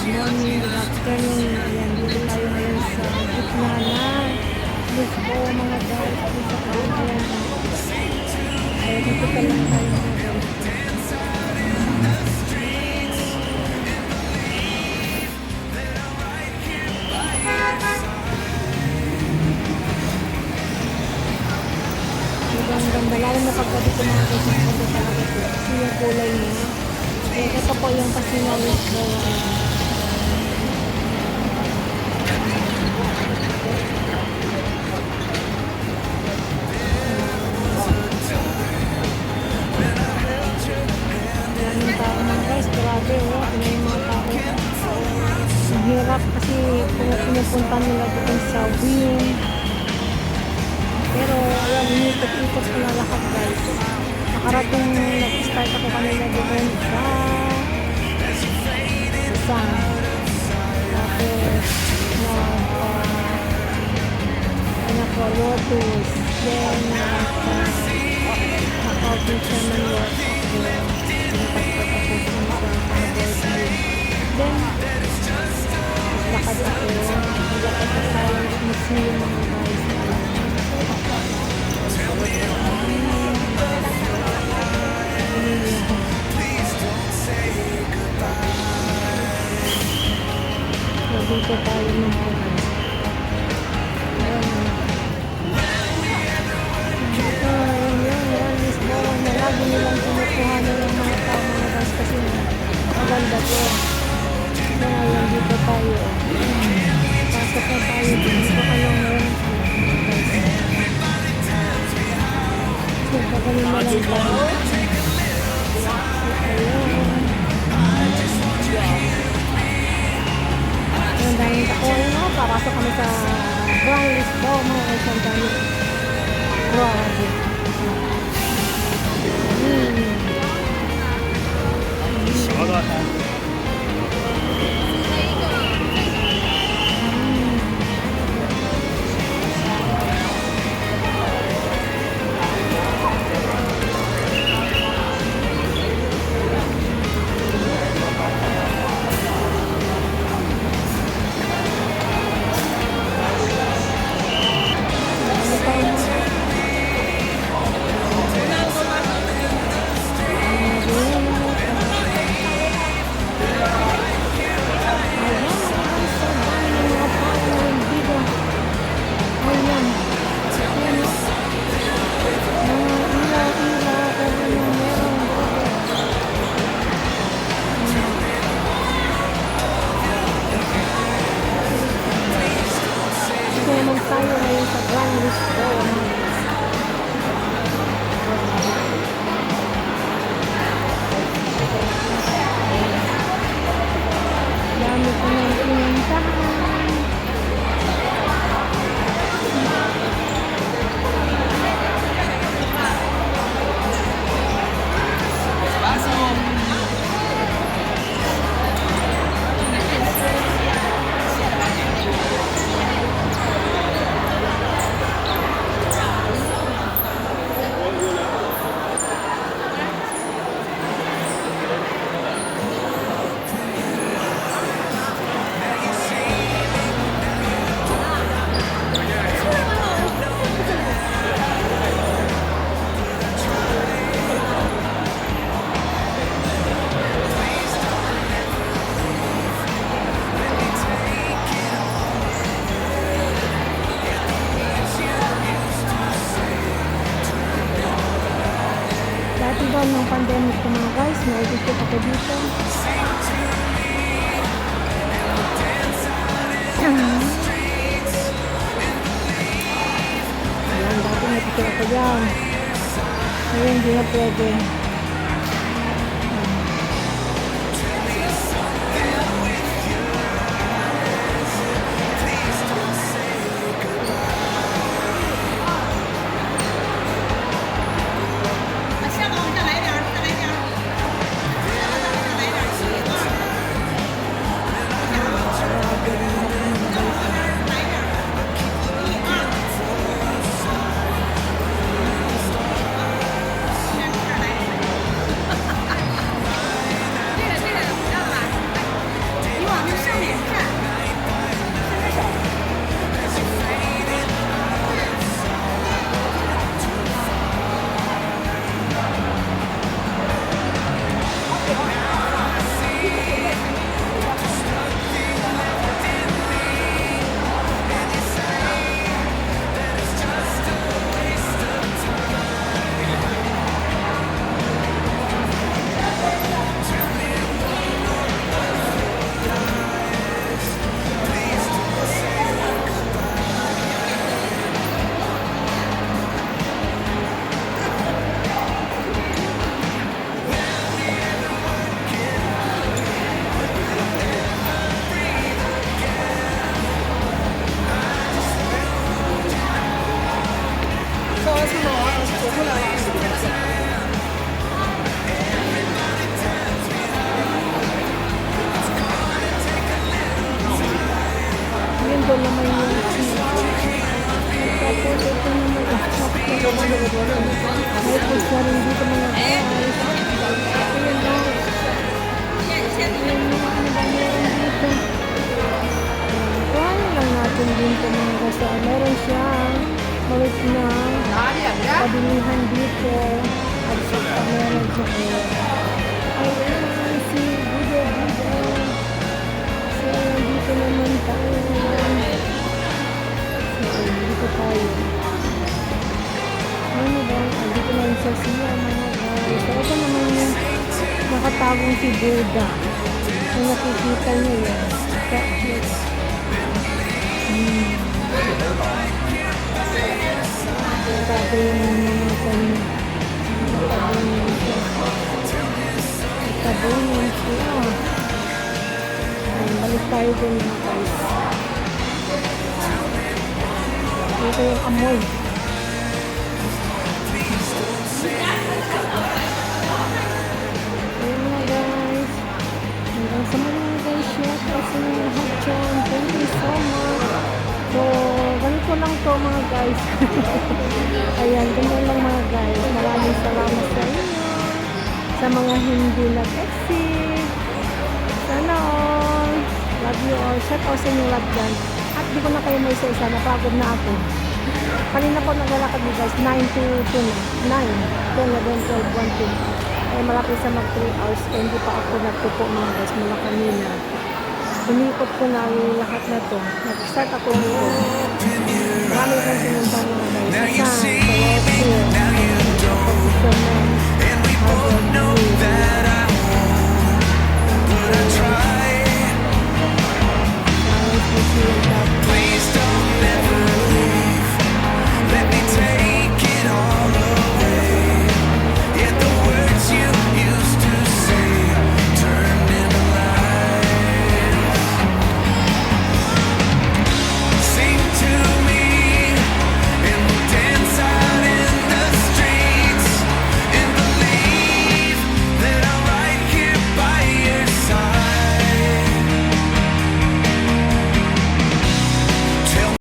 morning, good afternoon. Ayan, dito tayo ngayon sa gitna ng Lisbo mga guys. Dito sa kabuhayan na. Ayan, dito pa lang tayo mga guys. Ang ganda lalo na pagka dito mga guys, ang ganda talaga ito. Kasi yung kulay niya. Ayan, ito po yung Casino Lisbo. Grabe, ano yung mga tao. Ang hirap kasi pinupunta nila doon sa view. Pero ayan, inikot-ikot ko na lahat guys. Nakarating nag-start ako kanina doon sa isang. Tapos naka-lotus. Then naka-outreach naman work ako. Pinapagpapapos ko sa then lakad ako lakad sa Science Museum mga guys. Dito tayo ng lagi nilang kinukuha na yung mga tao mga guys kasi maganda po. Ngayon dito tayo. Pasok na tayo dito ka lang meron so pagaling mo lang tayo. Ayun daming tako. Ayun papasok kami sa Grand Lisbo mga guys. Ang dami. Grabe. Tayo ngayon sa Grand Lisbo. Dami ko nang pinuntahan. Dati daw ng pandemic ko mga guys, naibigit ako dito. Ayan, dati naibigit ako dyan. Ngayon hindi na pwede. May foods na rin dito mga guys. Ayun o. Ayun o, ano ba meron dito? Kuhanin lang natin dito mga guys. Meron siyang malit na pabilihan dito. At saka meron siya. Ayun, si Budo Budo. So, dito naman tayo. So, dito tayo. Ano ba? Dito naman sa siya mga guys. So, ito naman yung nakatagong si Buddha. Kung nakikita niyo yan. Catches. Tago yung mga kanya. Tago yung siya. Balik tayo dun mga guys. Ito yung amoy. Ayun mga guys. Hanggang sa mga guys. Share ko sa mga lahat dyan. Thank you so much. So, ganito lang to mga guys. Ayan, ganyan lang mga guys. Maraming salamat sa inyo. Sa mga hindi nag-exit. Sana all. Love you all. Shout out sa inyo love dyan. At di ko na kayo may isa-isa. Napagod na ako. Kanina po naglalakad ni guys. 9 to 10. 9, 10, 11, 12, 1, 2. Ay malapit sa mag 3 hours. Kaya hindi pa ako nagpupo mga guys. Mula kanina. Umikot ko na yung lahat na to. Nag-start ako dito. Marami kong sinuntan mga guys.